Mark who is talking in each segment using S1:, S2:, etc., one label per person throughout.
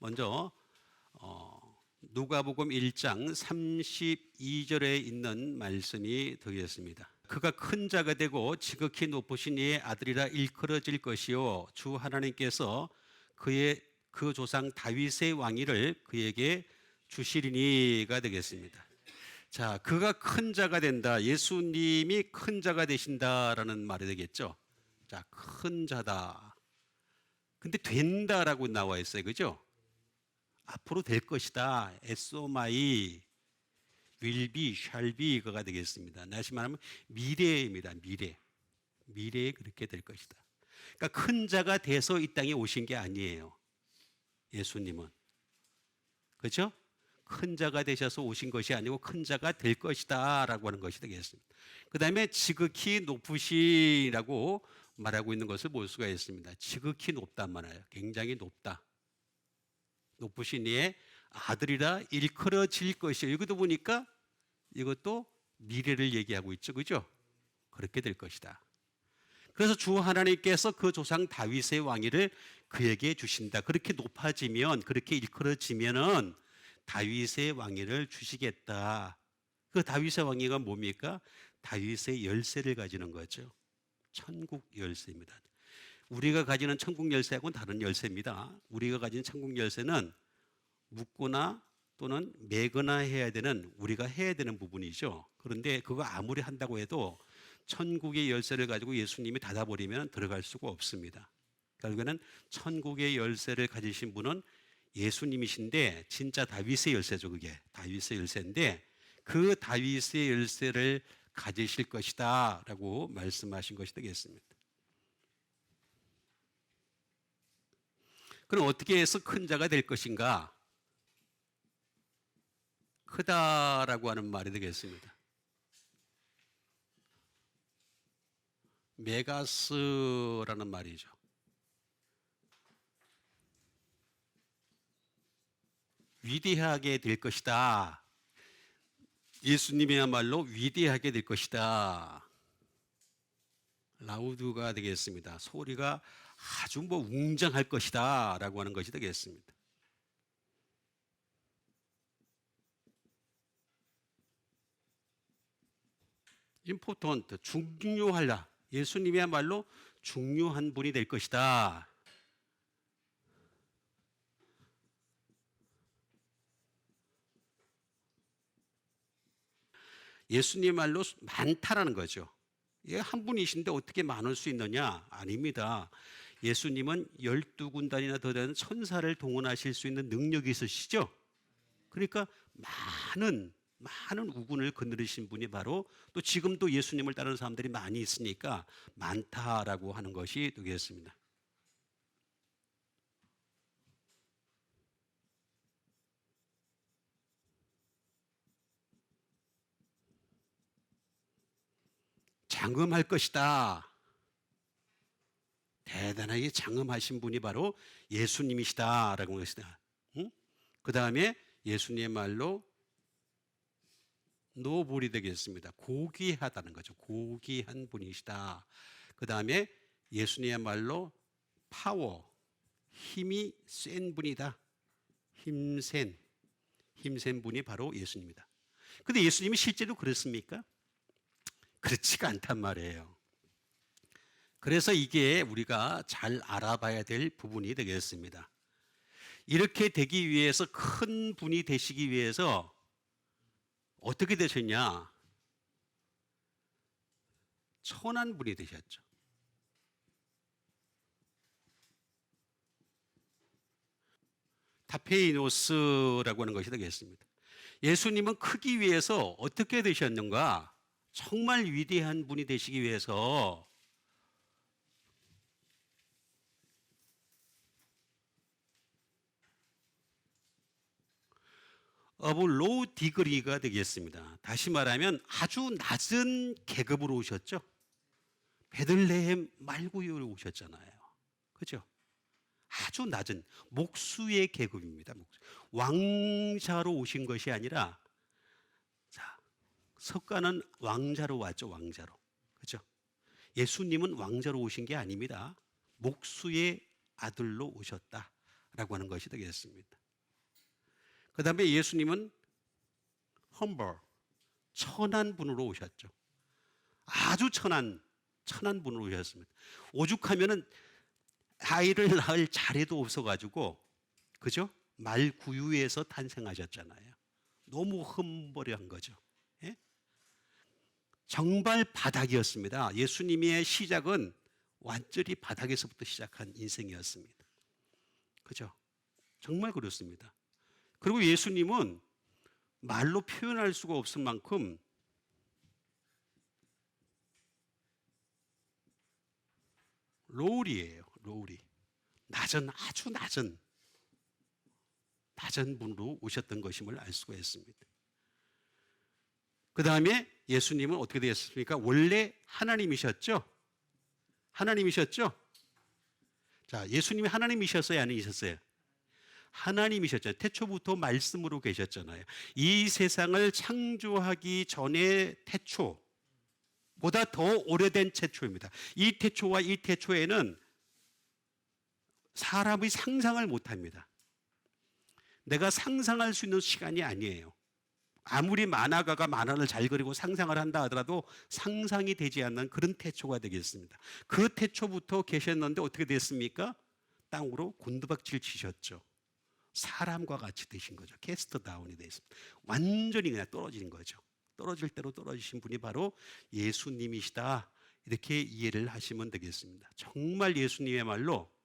S1: 먼저 누가복음 1장 32절에 있는 말씀이 되겠습니다. 그가 큰 자가 되고 지극히 높으신 이의 아들이라 일컬어질 것이요 주 하나님께서 그 조상 다윗의 왕위를 그에게 주시리니가 되겠습니다. 자, 그가 큰 자가 된다. 예수님이 큰 자가 되신다라는 말이 되겠죠. 자, 큰 자다. 근데 된다라고 나와 있어요. 그죠? 앞으로 될 것이다. 에소마이 will be, shall be 그가 되겠습니다. 다시 말하면 미래입니다. 미래에 그렇게 될 것이다. 그러니까 큰 자가 돼서 이 땅에 오신 게 아니에요. 예수님은. 그렇죠? 큰 자가 되셔서 오신 것이 아니고 큰 자가 될 것이다 라고 하는 것이 되겠습니다. 그 다음에 지극히 높으시라고 말하고 있는 것을 볼 수가 있습니다. 지극히 높단 말이에요. 굉장히 높다. 높으신 이의 아들이라 일컬어질 것이에요. 여기도 보니까 이것도 미래를 얘기하고 있죠. 그죠? 그렇게 될 것이다. 그래서 주 하나님께서 그 조상 다윗의 왕위를 그에게 주신다. 그렇게 높아지면, 그렇게 일컬어지면은 다윗의 왕위를 주시겠다. 그 다윗의 왕위가 뭡니까? 다윗의 열쇠를 가지는 거죠. 천국 열쇠입니다. 우리가 가지는 천국 열쇠하고는 다른 열쇠입니다. 우리가 가진 천국 열쇠는 묻거나 또는 매거나 해야 되는, 우리가 해야 되는 부분이죠. 그런데 그거 아무리 한다고 해도 천국의 열쇠를 가지고 예수님이 닫아버리면 들어갈 수가 없습니다. 결국에는 천국의 열쇠를 가지신 분은 예수님이신데, 진짜 다윗의 열쇠죠. 그게 다윗의 열쇠인데 그 다윗의 열쇠를 가지실 것이다 라고 말씀하신 것이 되겠습니다. 그럼 어떻게 해서 큰 자가 될 것인가? 크다라고 하는 말이 되겠습니다. 메가스라는 말이죠. 위대하게 될 것이다. 예수님이야말로 위대하게 될 것이다. 라우드가 되겠습니다. 소리가 아주 웅장할 것이다 라고 하는 것이 되겠습니다. 임포턴트, 중요하다. 예수님이야말로 중요한 분이 될 것이다. 예수님 말로 많다라는 거죠. 한 분이신데 어떻게 많을 수 있느냐? 아닙니다. 예수님은 12군단이나 더 되는 천사를 동원하실 수 있는 능력이 있으시죠. 그러니까 많은 우군을 거느리신 분이 바로, 또 지금도 예수님을 따르는 사람들이 많이 있으니까 많다라고 하는 것이 되겠습니다. 장엄할 것이다. 대단하게 장엄하신 분이 바로 예수님이시다라고 하는 것이다. 그 다음에 예수님의 말로 노블이 되겠습니다. 고귀하다는 거죠. 고귀한 분이시다. 그 다음에 예수님의 말로 파워, 힘이 센 분이다. 힘센 분이 바로 예수님이다. 근데 예수님이 실제로 그렇습니까? 그렇지가 않단 말이에요. 그래서 이게 우리가 잘 알아봐야 될 부분이 되겠습니다. 이렇게 되기 위해서, 큰 분이 되시기 위해서 어떻게 되셨냐? 천한 분이 되셨죠. 타페이노스라고 하는 것이 되겠습니다. 예수님은 크기 위해서 어떻게 되셨는가? 정말 위대한 분이 되시기 위해서 로우 디그리가 되겠습니다. 다시 말하면 아주 낮은 계급으로 오셨죠. 베들레헴 말구유로 오셨잖아요. 그죠? 아주 낮은 목수의 계급입니다. 왕자로 오신 것이 아니라, 자, 석가는 왕자로 왔죠. 왕자로. 그죠? 예수님은 왕자로 오신 게 아닙니다. 목수의 아들로 오셨다라고 하는 것이 되겠습니다. 그 다음에 예수님은 humble, 천한 분으로 오셨죠. 아주 천한 분으로 오셨습니다. 오죽하면은 아이를 낳을 자리도 없어가지고, 그죠? 말구유에서 탄생하셨잖아요. 너무 흠벌한 거죠. 예? 정말 바닥이었습니다. 예수님의 시작은 완전히 바닥에서부터 시작한 인생이었습니다. 그죠? 정말 그렇습니다. 그리고 예수님은 말로 표현할 수가 없을 만큼 로울이에요. 로울이. 아주 낮은 분으로 오셨던 것임을 알 수가 있습니다. 그 다음에 예수님은 어떻게 되었습니까? 원래 하나님이셨죠? 하나님이셨죠? 자, 예수님이 하나님이셨어요? 아니셨어요? 하나님이셨죠. 태초부터 말씀으로 계셨잖아요. 이 세상을 창조하기 전에 태초보다 더 오래된 태초입니다. 이 태초와 이 태초에는 사람이 상상을 못합니다. 내가 상상할 수 있는 시간이 아니에요. 아무리 만화가가 만화를 잘 그리고 상상을 한다 하더라도 상상이 되지 않는 그런 태초가 되겠습니다. 그 태초부터 계셨는데 어떻게 됐습니까? 땅으로 곤두박질 치셨죠. 사람과 같이 되신 거죠. 캐스트 다운이 되었습니다. 완전히 그냥 떨어진 거죠. 떨어질 대로 떨어지신 분이 바로 예수님이시다. 이렇게 이해를 하시면 되겠습니다. 정말 예수님의 말로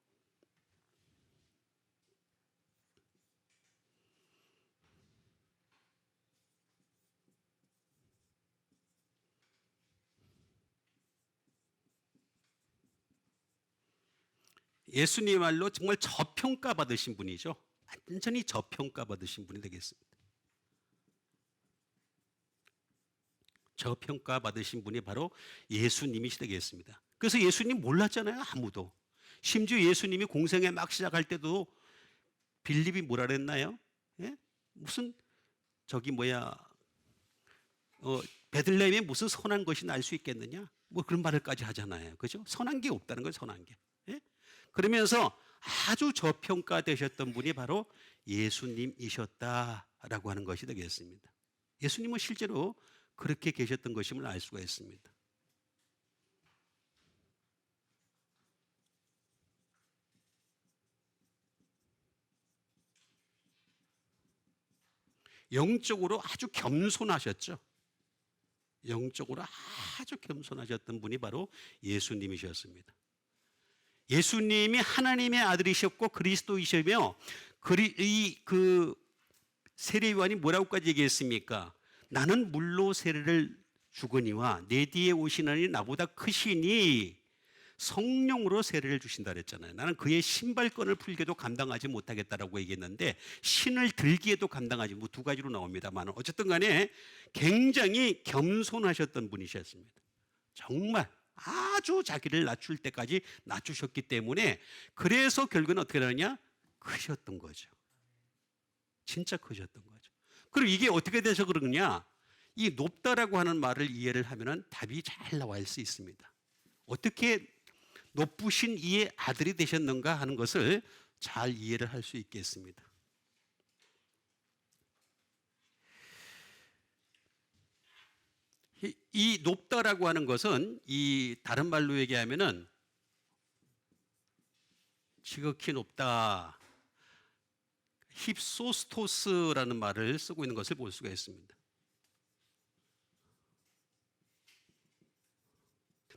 S1: 예수님의 말로 정말 저평가 받으신 분이죠. 완전히 저평가 받으신 분이 되겠습니다. 저평가 받으신 분이 바로 예수님이시 되겠습니다. 그래서 예수님 몰랐잖아요. 아무도. 심지어 예수님이 공생에 막 시작할 때도 빌립이 뭐라 그랬나요? 예? 무슨 베들레헴에 무슨 선한 것이 날 수 있겠느냐? 뭐 그런 말을까지 하잖아요. 그죠? 선한 게 없다는 거예요. 선한 게. 예? 그러면서 아주 저평가되셨던 분이 바로 예수님이셨다라고 하는 것이 되겠습니다. 예수님은 실제로 그렇게 계셨던 것임을 알 수가 있습니다. 영적으로 아주 겸손하셨죠. 영적으로 아주 겸손하셨던 분이 바로 예수님이셨습니다. 예수님이 하나님의 아들이셨고 그리스도이시며 그 세례요한이 뭐라고까지 얘기했습니까? 나는 물로 세례를 주거니와 내 뒤에 오시나니 나보다 크시니 성령으로 세례를 주신다 그랬잖아요. 나는 그의 신발끈을 풀기도 감당하지 못하겠다라고 얘기했는데 신을 들기에도 감당하지 뭐 두 가지로 나옵니다만 어쨌든 간에 굉장히 겸손하셨던 분이셨습니다. 정말 아주 자기를 낮출 때까지 낮추셨기 때문에 그래서 결국은 어떻게 되느냐? 크셨던 거죠. 진짜 크셨던 거죠. 그리고 이게 어떻게 돼서 그러느냐? 이 높다라고 하는 말을 이해를 하면은 답이 잘 나올 수 있습니다. 어떻게 높으신 이의 아들이 되셨는가 하는 것을 잘 이해를 할 수 있겠습니다. 이 높다라고 하는 것은 이 다른 말로 얘기하면은 지극히 높다. 힙소스토스라는 말을 쓰고 있는 것을 볼 수가 있습니다.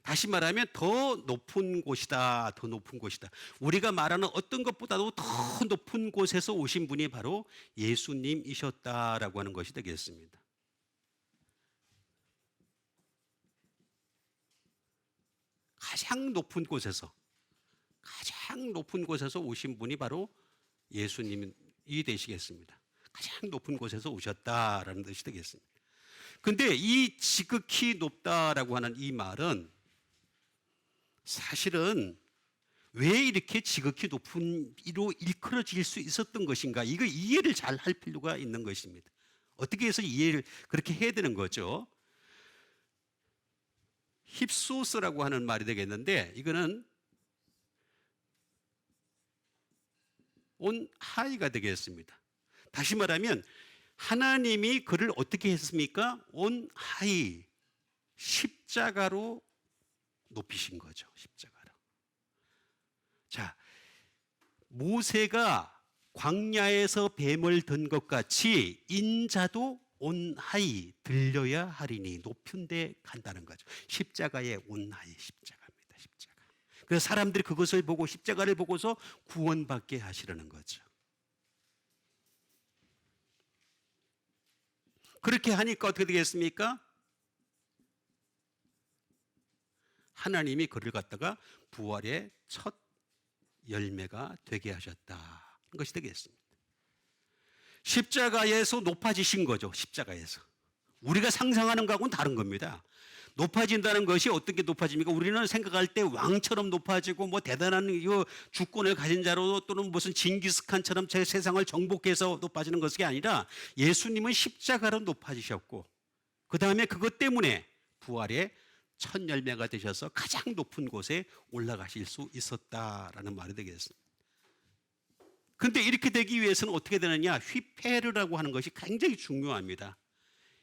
S1: 다시 말하면 더 높은 곳이다. 더 높은 곳이다. 우리가 말하는 어떤 것보다도 더 높은 곳에서 오신 분이 바로 예수님이셨다라고 하는 것이 되겠습니다. 가장 높은 곳에서 오신 분이 바로 예수님이 되시겠습니다. 가장 높은 곳에서 오셨다라는 뜻이 되겠습니다. 근데 이 지극히 높다라고 하는 이 말은 사실은 왜 이렇게 지극히 높은 이로 일컬어질 수 있었던 것인가? 이거 이해를 잘 할 필요가 있는 것입니다. 어떻게 해서 이해를 그렇게 해야 되는 거죠? 힙소스라고 하는 말이 되겠는데 이거는 온 하이가 되겠습니다. 다시 말하면 하나님이 그를 어떻게 했습니까? 온 하이 십자가로 높이신 거죠. 십자가로. 자, 모세가 광야에서 뱀을 든 것 같이 인자도 온하이 들려야 하리니 높은 데 간다는 거죠. 십자가의 온하이 십자가입니다. 십자가. 그래서 사람들이 그것을 보고 십자가를 보고서 구원받게 하시려는 거죠. 그렇게 하니까 어떻게 되겠습니까? 하나님이 그를 갖다가 부활의 첫 열매가 되게 하셨다. 것이 되겠습니다. 십자가에서 높아지신 거죠. 십자가에서. 우리가 상상하는 것하고는 다른 겁니다. 높아진다는 것이 어떻게 높아집니까? 우리는 생각할 때 왕처럼 높아지고 뭐 대단한 주권을 가진 자로 또는 무슨 징기스칸처럼 제 세상을 정복해서 높아지는 것이 아니라 예수님은 십자가로 높아지셨고 그 다음에 그것 때문에 부활의 첫 열매가 되셔서 가장 높은 곳에 올라가실 수 있었다라는 말이 되겠습니다. 그런데 이렇게 되기 위해서는 어떻게 되느냐? 휘페르라고 하는 것이 굉장히 중요합니다.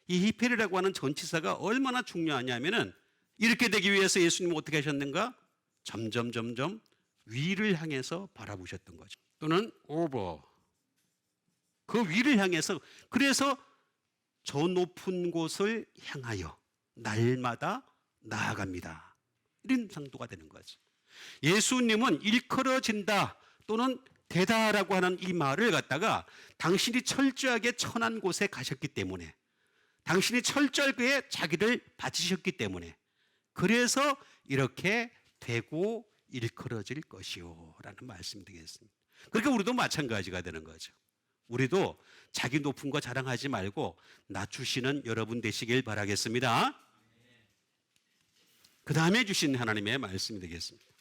S1: 이 휘페르라고 하는 전치사가 얼마나 중요하냐면은 이렇게 되기 위해서 예수님은 어떻게 하셨는가? 점점 위를 향해서 바라보셨던 거죠. 또는 오버 그 위를 향해서 그래서 저 높은 곳을 향하여 날마다 나아갑니다. 이런 상도가 되는 거죠. 예수님은 일컬어진다 또는 되다라고 하는 이 말을 갖다가 당신이 철저하게 천한 곳에 가셨기 때문에 당신이 철저하게 자기를 바치셨기 때문에 그래서 이렇게 되고 일컬어질 것이요 라는 말씀이 되겠습니다. 그러니까 우리도 마찬가지가 되는 거죠. 우리도 자기 높은 거 자랑하지 말고 낮추시는 여러분 되시길 바라겠습니다. 그 다음에 주신 하나님의 말씀이 되겠습니다.